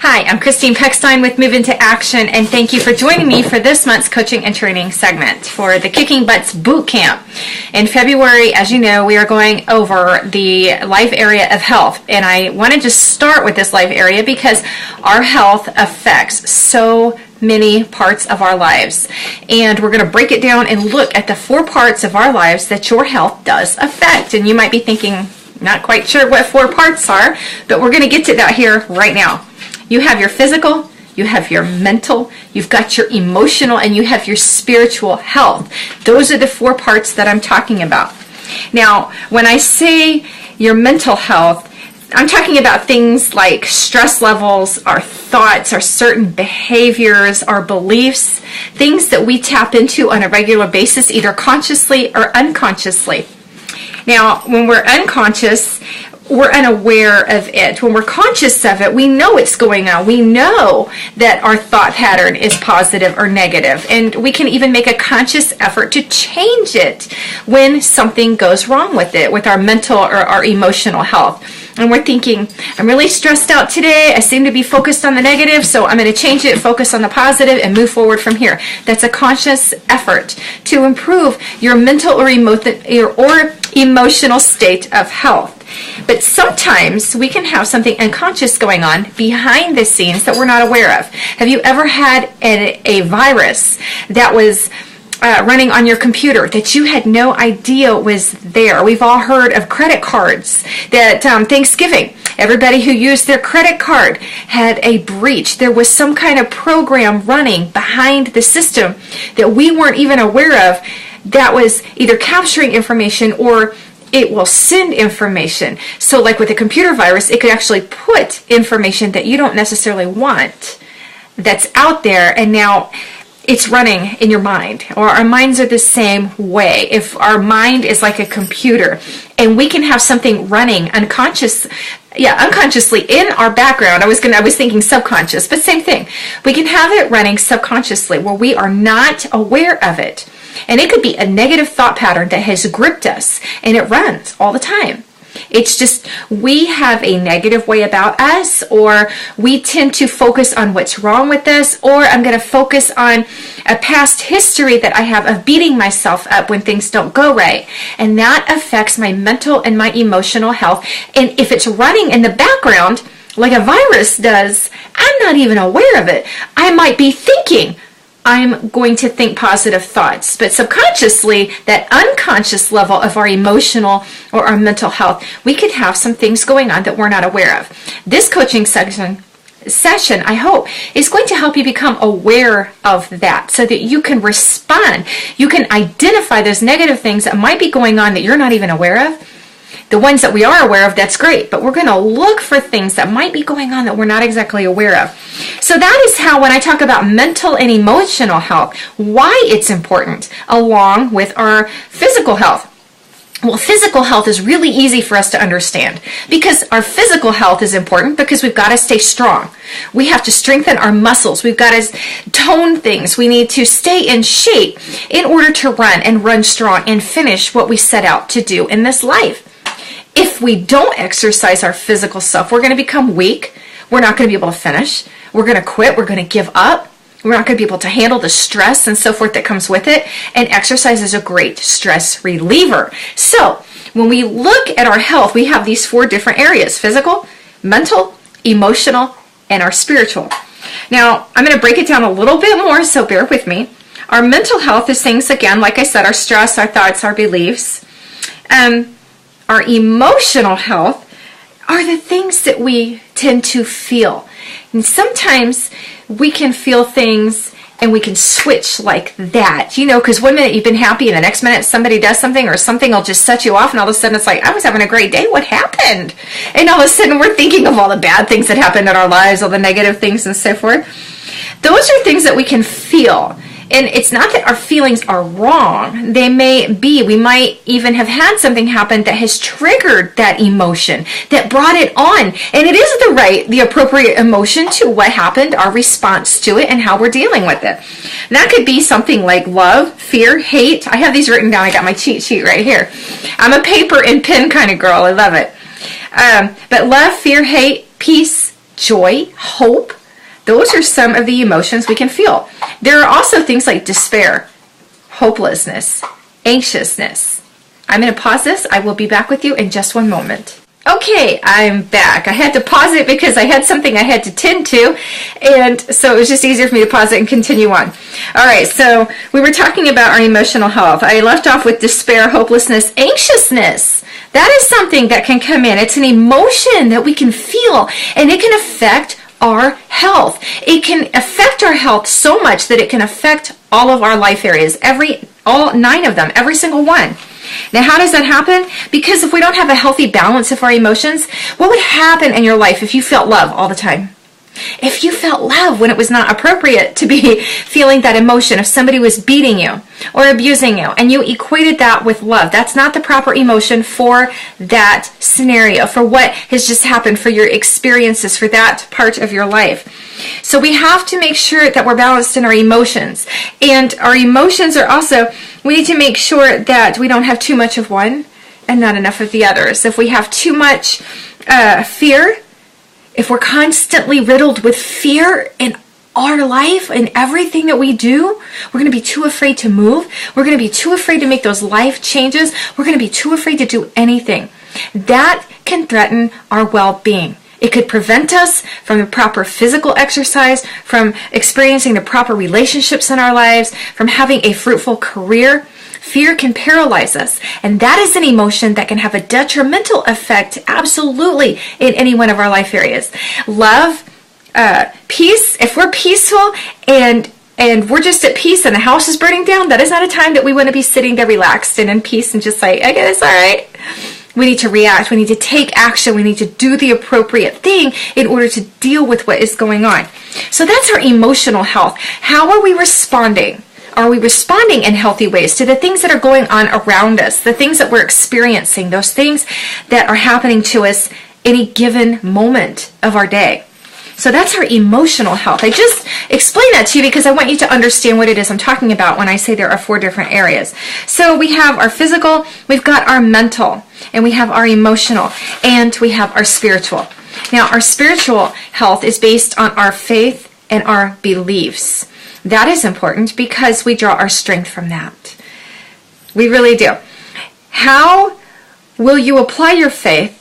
Hi, I'm Christine Pechstein with Move Into Action, and thank you for joining me for this month's coaching and training segment for the Kicking Butts Boot Camp. In February, as you know, we are going over the life area of health, and I wanted to start with this life area because our health affects so many parts of our lives, and we're going to break it down and look at the 4 parts of our lives that your health does affect. And you might be thinking, not quite sure what 4 parts are, but we're going to get to that here right now. You have your physical, you have your mental, you've got your emotional, and you have your spiritual health. Those are the 4 parts that I'm talking about. Now, when I say your mental health, I'm talking about things like stress levels, our thoughts, our certain behaviors, our beliefs, things that we tap into on a regular basis, either consciously or unconsciously. Now, when we're unconscious, we're unaware of it. When we're conscious of it, we know it's going on. We know that our thought pattern is positive or negative, and we can even make a conscious effort to change it when something goes wrong with it, with our mental or our emotional health. And we're thinking, I'm really stressed out today. I seem to be focused on the negative, so I'm going to change it, focus on the positive, and move forward from here. That's a conscious effort to improve your mental or emotional state of health. But sometimes we can have something unconscious going on behind the scenes that we're not aware of. Have you ever had a virus that was running on your computer that you had no idea was there? We've all heard of credit cards that Thanksgiving, everybody who used their credit card had a breach. There was some kind of program running behind the system that we weren't even aware of that was either capturing information or it will send information. So like with a computer virus, it could actually put information that you don't necessarily want that's out there, and now it's running in your mind. Or our minds are the same way. If our mind is like a computer and we can have something running unconsciously in our background. I was thinking subconscious, but same thing. We can have it running subconsciously where we are not aware of it. And it could be a negative thought pattern that has gripped us, and it runs all the time. It's just we have a negative way about us, or we tend to focus on what's wrong with us, or I'm going to focus on a past history that I have of beating myself up when things don't go right. And that affects my mental and my emotional health. And if it's running in the background like a virus does, I'm not even aware of it. I might be thinking, I'm going to think positive thoughts, but subconsciously, that unconscious level of our emotional or our mental health, we could have some things going on that we're not aware of. This coaching session, I hope, is going to help you become aware of that so that you can respond. You can identify those negative things that might be going on that you're not even aware of. The ones that we are aware of, that's great, but we're going to look for things that might be going on that we're not exactly aware of. So that is how, when I talk about mental and emotional health, why it's important, along with our physical health. Well, physical health is really easy for us to understand because our physical health is important because we've got to stay strong. We have to strengthen our muscles. We've got to tone things. We need to stay in shape in order to run strong and finish what we set out to do in this life. If we don't exercise our physical self, we're going to become weak. We're not going to be able to finish. We're going to quit. We're going to give up. We're not going to be able to handle the stress and so forth that comes with it. And exercise is a great stress reliever. So when we look at our health, we have these 4 different areas: physical, mental, emotional, and our spiritual. Now, I'm going to break it down a little bit more, so bear with me. Our mental health is things, again, like I said, our stress, our thoughts, our beliefs. Our emotional health are the things that we tend to feel. And sometimes we can feel things and we can switch like that. You know, because one minute you've been happy and the next minute somebody does something or something will just set you off, and all of a sudden it's like, I was having a great day. What happened? And all of a sudden we're thinking of all the bad things that happened in our lives, all the negative things and so forth. Those are things that we can feel. And it's not that our feelings are wrong. They may be. We might even have had something happen that has triggered that emotion, that brought it on. And it is the appropriate emotion to what happened, our response to it, and how we're dealing with it. And that could be something like love, fear, hate. I have these written down. I got my cheat sheet right here. I'm a paper and pen kind of girl. I love it. But love, fear, hate, peace, joy, hope. Those are some of the emotions we can feel. There are also things like despair, hopelessness, anxiousness. I'm going to pause this. I will be back with you in just one moment. Okay, I'm back. I had to pause it because I had something I had to tend to, and so it was just easier for me to pause it and continue on. All right, so we were talking about our emotional health. I left off with despair, hopelessness, anxiousness. That is something that can come in. It's an emotion that we can feel, and it can affect our health. It can affect our health so much that it can affect all of our life areas, all 9 of them, every single one. Now, how does that happen? Because if we don't have a healthy balance of our emotions, what would happen in your life if you felt love all the time? If you felt love when it was not appropriate to be feeling that emotion, if somebody was beating you or abusing you and you equated that with love, that's not the proper emotion for that scenario, for what has just happened, for your experiences, for that part of your life. So we have to make sure that we're balanced in our emotions. And our emotions are also, we need to make sure that we don't have too much of one and not enough of the others. If we have too much fear, if we're constantly riddled with fear in our life and everything that we do, we're going to be too afraid to move. We're going to be too afraid to make those life changes. We're going to be too afraid to do anything. That can threaten our well-being. It could prevent us from the proper physical exercise, from experiencing the proper relationships in our lives, from having a fruitful career. Fear can paralyze us, and that is an emotion that can have a detrimental effect absolutely in any one of our life areas. Love, peace, if we're peaceful and we're just at peace and the house is burning down, that is not a time that we want to be sitting there relaxed and in peace and just like, okay, it's all right. We need to react. We need to take action. We need to do the appropriate thing in order to deal with what is going on. So that's our emotional health. How are we responding? Are we responding in healthy ways to the things that are going on around us, the things that we're experiencing, those things that are happening to us any given moment of our day? So that's our emotional health. I just explained that to you because I want you to understand what it is I'm talking about when I say there are 4 different areas. So we have our physical, we've got our mental, and we have our emotional, and we have our spiritual. Now, our spiritual health is based on our faith and our beliefs. That is important because we draw our strength from that. We really do. How will you apply your faith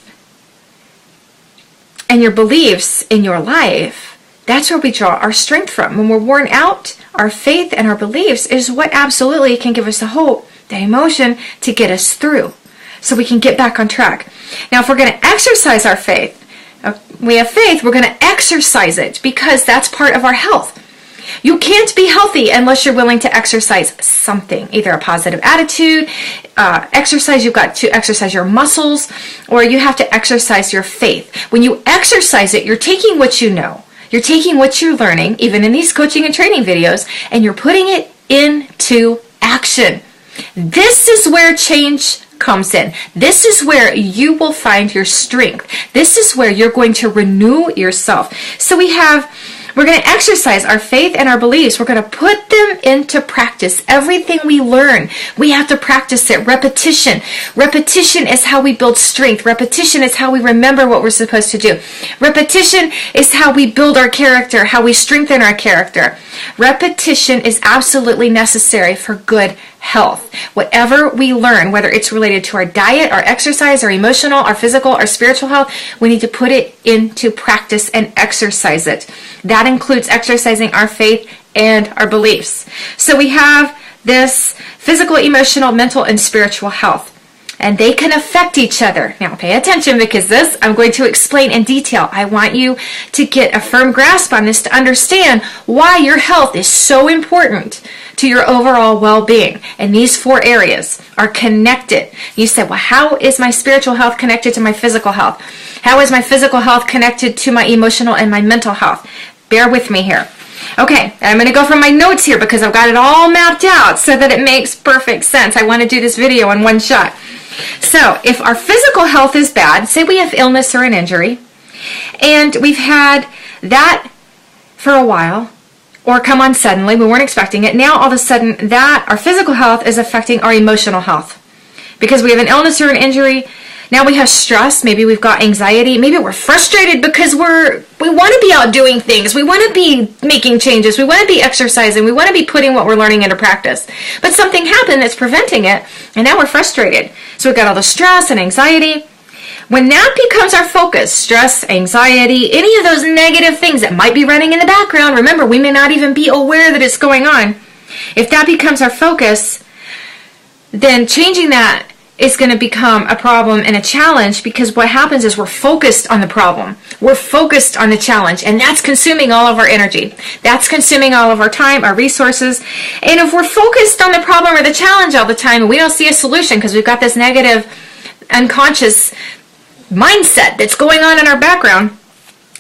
and your beliefs in your life? That's where we draw our strength from. When we're worn out, our faith and our beliefs is what absolutely can give us the hope, the emotion to get us through so we can get back on track. Now, if we're going to exercise our faith, we have faith, we're going to exercise it because that's part of our health. You can't be healthy unless you're willing to exercise something, either a positive attitude, exercise, you've got to exercise your muscles, or you have to exercise your faith. When you exercise it, you're taking what you know, you're taking what you're learning, even in these coaching and training videos, and you're putting it into action. This is where change comes in. This is where you will find your strength. This is where you're going to renew yourself. So we're going to exercise our faith and our beliefs. We're going to put them into practice. Everything we learn, we have to practice it. Repetition. Repetition is how we build strength. Repetition is how we remember what we're supposed to do. Repetition is how we build our character, how we strengthen our character. Repetition is absolutely necessary for good health. Whatever we learn, whether it's related to our diet, our exercise, our emotional, our physical, our spiritual health, we need to put it into practice and exercise it. That includes exercising our faith and our beliefs. So we have this physical, emotional, mental, and spiritual health. And they can affect each other. Now pay attention because this I'm going to explain in detail. I want you to get a firm grasp on this to understand why your health is so important to your overall well-being. And these 4 areas are connected. You said, well, how is my spiritual health connected to my physical health? How is my physical health connected to my emotional and my mental health? Bear with me here. Okay, I'm going to go from my notes here because I've got it all mapped out so that it makes perfect sense. I want to do this video in one shot. So, if our physical health is bad, say we have illness or an injury, and we've had that for a while, or come on suddenly, we weren't expecting it, now all of a sudden that our physical health is affecting our emotional health. Because we have an illness or an injury, Now we have stress. Maybe we've got anxiety. Maybe we're frustrated because we want to be out doing things. We want to be making changes. We want to be exercising. We want to be putting what we're learning into practice. But something happened that's preventing it, and now we're frustrated. So we've got all the stress and anxiety. When that becomes our focus, stress, anxiety, any of those negative things that might be running in the background, remember, we may not even be aware that it's going on. If that becomes our focus, then changing that is going to become a problem and a challenge, because what happens is we're focused on the problem. We're focused on the challenge, and that's consuming all of our energy. That's consuming all of our time, our resources. And if we're focused on the problem or the challenge all the time and we don't see a solution because we've got this negative, unconscious mindset that's going on in our background,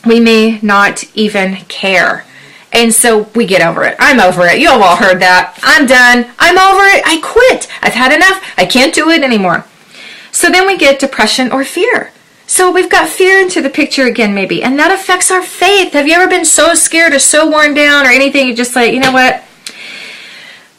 we may not even care. And so we get over it. I'm over it. You've all heard that. I'm done. I'm over it. I quit. I've had enough. I can't do it anymore. So then we get depression or fear. So we've got fear into the picture again, maybe, and that affects our faith. Have you ever been so scared or so worn down or anything, you just like, you know what?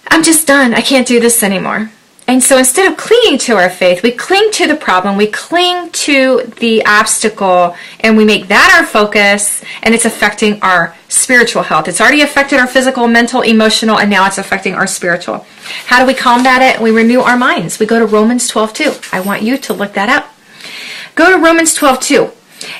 I'm just done. I can't do this anymore. And so instead of clinging to our faith, we cling to the problem, we cling to the obstacle, and we make that our focus, and it's affecting our spiritual health. It's already affected our physical, mental, emotional, and now it's affecting our spiritual. How do we combat it? We renew our minds. We go to Romans 12:2. I want you to look that up. Go to Romans 12:2.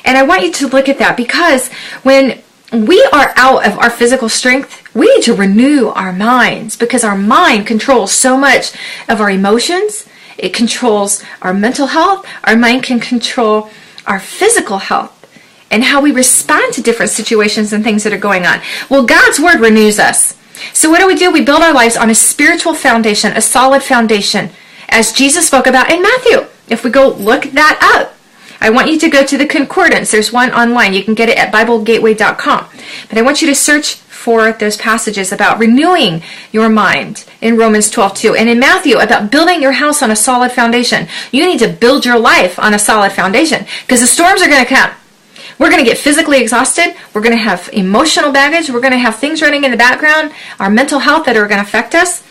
And I want you to look at that, because when we are out of our physical strength, we need to renew our minds, because our mind controls so much of our emotions. It controls our mental health. Our mind can control our physical health and how we respond to different situations and things that are going on. Well, God's word renews us. So what do? We build our lives on a spiritual foundation, a solid foundation, as Jesus spoke about in Matthew. If we go look that up, I want you to go to the concordance. There's one online. You can get it at BibleGateway.com. But I want you to search for those passages about renewing your mind in Romans 12:2, and in Matthew about building your house on a solid foundation. You need to build your life on a solid foundation, because the storms are going to come. We're going to get physically exhausted. We're going to have emotional baggage. We're going to have things running in the background, our mental health that are going to affect us.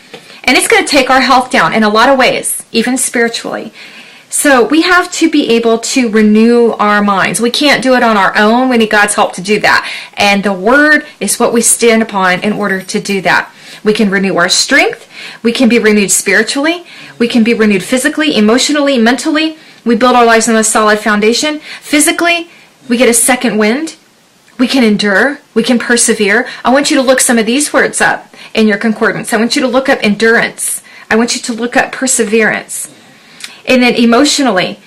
And it's going to take our health down in a lot of ways, even spiritually. So we have to be able to renew our minds. We can't do it on our own. We need God's help to do that. And the Word is what we stand upon in order to do that. We can renew our strength. We can be renewed spiritually. We can be renewed physically, emotionally, mentally. We build our lives on a solid foundation. Physically, we get a second wind. We can endure. We can persevere. I want you to look some of these words up in your concordance. I want you to look up endurance. I want you to look up perseverance. And then emotionally,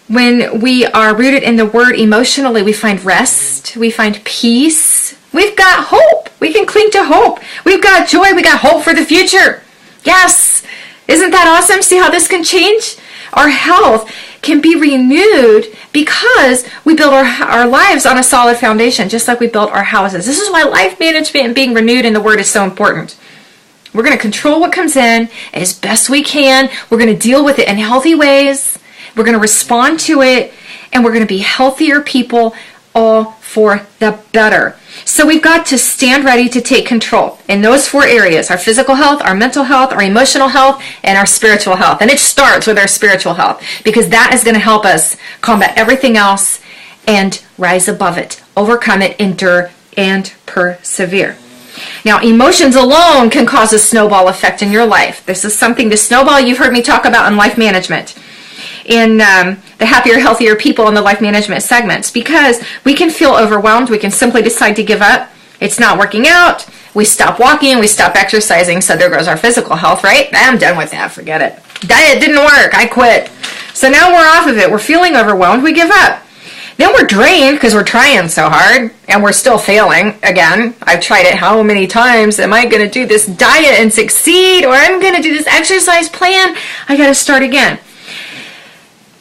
when we are rooted in the Word emotionally, we find rest, we find peace, we've got hope, we can cling to hope, we've got joy, we got hope for the future. Yes, isn't that awesome? See how this can change? Our health can be renewed because we build our lives on a solid foundation, just like we built our houses. This is why life management and being renewed in the Word is so important. We're going to control what comes in as best we can. We're going to deal with it in healthy ways. We're going to respond to it. And we're going to be healthier people, all for the better. So we've got to stand ready to take control in those 4 areas: our physical health, our mental health, our emotional health, and our spiritual health. And it starts with our spiritual health, because that is going to help us combat everything else and rise above it, overcome it, endure, and persevere. Now, emotions alone can cause a snowball effect in your life. This is something, the snowball, you've heard me talk about in life management, in the Happier, Healthier People in the life management segments, because we can feel overwhelmed. We can simply decide to give up. It's not working out. We stop walking. We stop exercising. So there goes our physical health, right? I'm done with that. Forget it. Diet didn't work. I quit. So now we're off of it. We're feeling overwhelmed. We give up. Then we're drained because we're trying so hard and we're still failing. Again, I've tried it how many times? Am I going to do this diet and succeed? Or I'm going to do this exercise plan? I got to start again.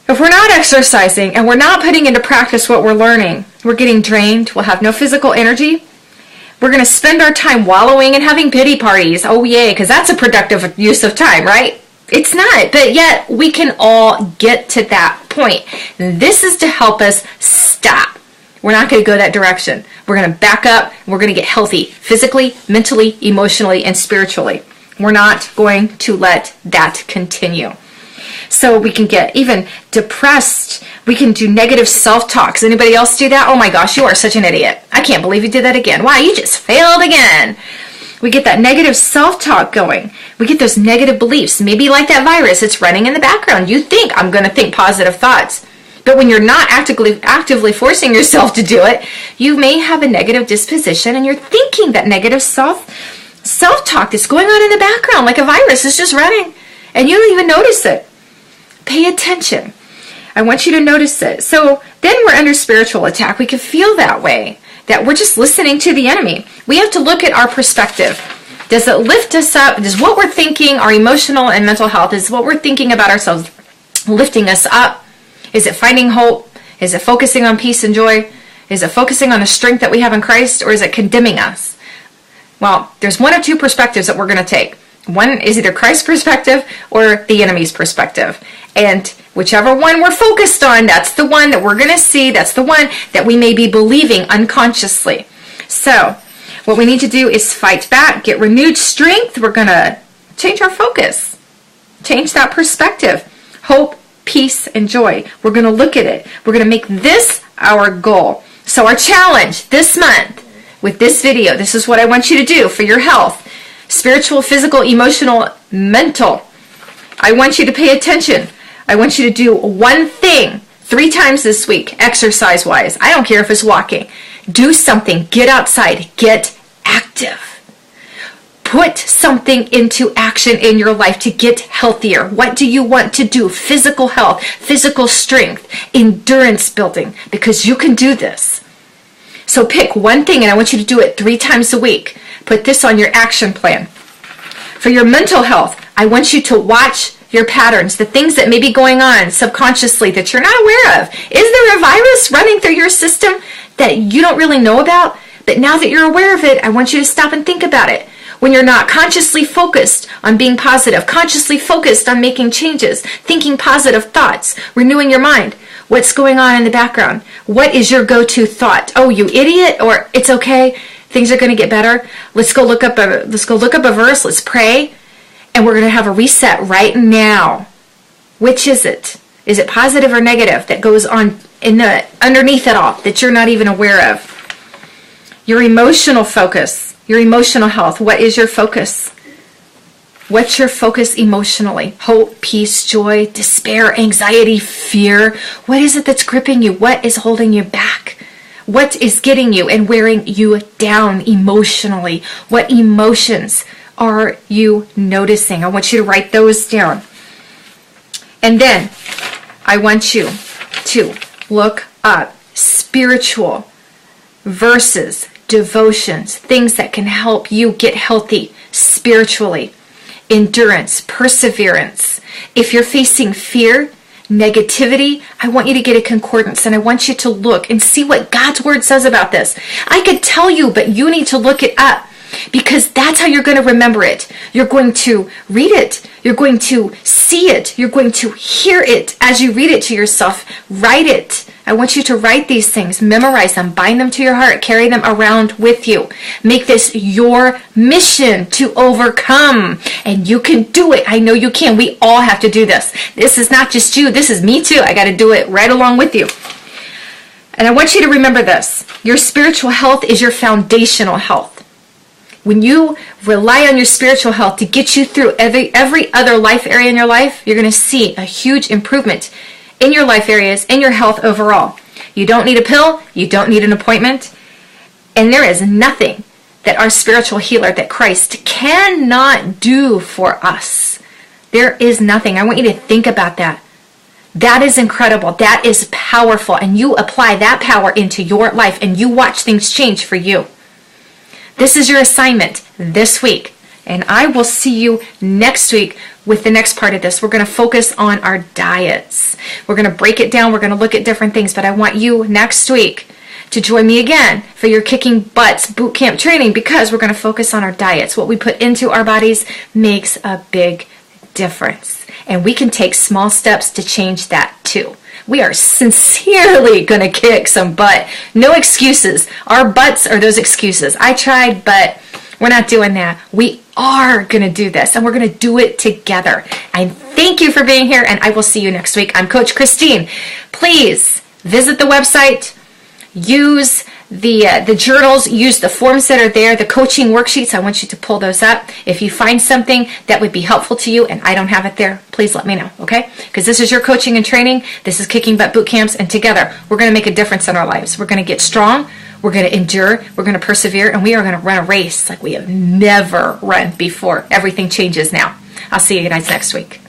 If we're not exercising and we're not putting into practice what we're learning, we're getting drained. We'll have no physical energy. We're going to spend our time wallowing and having pity parties. Oh, yay, because that's a productive use of time, right? It's not, but yet we can all get to that point. This is to help us stop. We're not going to go that direction. We're going to back up. We're going to get healthy physically, mentally, emotionally, and spiritually. We're not going to let that continue. So we can get even depressed. We can do negative self-talk. Does anybody else do that? Oh my gosh, you are such an idiot. I can't believe you did that again. Why? You just failed again. We get that negative self-talk going. We get those negative beliefs. Maybe like that virus, it's running in the background. You think, I'm going to think positive thoughts. But when you're not actively forcing yourself to do it, you may have a negative disposition and you're thinking that negative self-talk that's going on in the background like a virus is just running and you don't even notice it. Pay attention. I want you to notice it. So then we're under spiritual attack. We can feel that way, that we're just listening to the enemy. We have to look at our perspective. Does it lift us up? Does what we're thinking, our emotional and mental health, is what we're thinking about ourselves lifting us up? Is it finding hope? Is it focusing on peace and joy? Is it focusing on the strength that we have in Christ? Or is it condemning us? Well, there's one of two perspectives that we're going to take. One is either Christ's perspective or the enemy's perspective. And whichever one we're focused on, that's the one that we're going to see. That's the one that we may be believing unconsciously. So what we need to do is fight back, get renewed strength. We're going to change our focus, change that perspective. Hope, peace, and joy. We're going to look at it. We're going to make this our goal. So our challenge this month with this video, this is what I want you to do for your health. Spiritual, physical, emotional, mental. I want you to pay attention. I want you to do one thing 3 times this week, exercise-wise. I don't care if it's walking. Do something. Get outside. Get active. Put something into action in your life to get healthier. What do you want to do? Physical health, physical strength, endurance building, because you can do this. So pick one thing and I want you to do it 3 times a week. Put this on your action plan. For your mental health, I want you to watch your patterns, the things that may be going on subconsciously that you're not aware of. Is there a virus running through your system that you don't really know about? But now that you're aware of it, I want you to stop and think about it. When you're not consciously focused on being positive, consciously focused on making changes, thinking positive thoughts, renewing your mind, what's going on in the background? What is your go-to thought? Oh, you idiot, or it's okay, things are going to get better. Let's go look up a verse, let's pray, and we're going to have a reset right now. Which is it? Is it positive or negative that goes on underneath it all that you're not even aware of? Your emotional focus. Your emotional health. What is your focus? What's your focus emotionally? Hope, peace, joy, despair, anxiety, fear. What is it that's gripping you? What is holding you back? What is getting you and wearing you down emotionally? What emotions are you noticing? I want you to write those down. And then I want you to look up spiritual verses, devotions, things that can help you get healthy spiritually. Endurance, perseverance. If you're facing fear, negativity, I want you to get a concordance and I want you to look and see what God's word says about this. I could tell you, but you need to look it up because that's how you're going to remember it. You're going to read it. You're going to see it. You're going to hear it as you read it to yourself. Write it. I want you to write these things, memorize them, bind them to your heart, carry them around with you. Make this your mission to overcome. And you can do it. I know you can. We all have to do this. This is not just you. This is me too. I got to do it right along with you. And I want you to remember this. Your spiritual health is your foundational health. When you rely on your spiritual health to get you through every other life area in your life, you're going to see a huge improvement in your life areas, in your health overall. You don't need a pill. You don't need an appointment. And there is nothing that our spiritual healer, that Christ cannot do for us. There is nothing. I want you to think about that. That is incredible. That is powerful. And you apply that power into your life and you watch things change for you. This is your assignment this week. And I will see you next week with the next part of this. We're going to focus on our diets. We're going to break it down. We're going to look at different things. But I want you next week to join me again for your Kicking Butts boot camp training because we're going to focus on our diets. What we put into our bodies makes a big difference. And we can take small steps to change that too. We are sincerely going to kick some butt. No excuses. Our butts are those excuses. I tried, but We're not doing that. We are going to do this, and we're going to do it together. And thank you for being here, and I will see you next week. I'm Coach Christine. Please visit the website, use the journals, use the forms that are there, the coaching worksheets. I want you to pull those up. If you find something that would be helpful to you and I don't have it there, please let me know, okay? Because this is your coaching and training. This is Kicking Butt Boot Camps, and together we're going to make a difference in our lives. We're going to get strong. We're going to endure, we're going to persevere, and we are going to run a race like we have never run before. Everything changes now. I'll see you guys next week.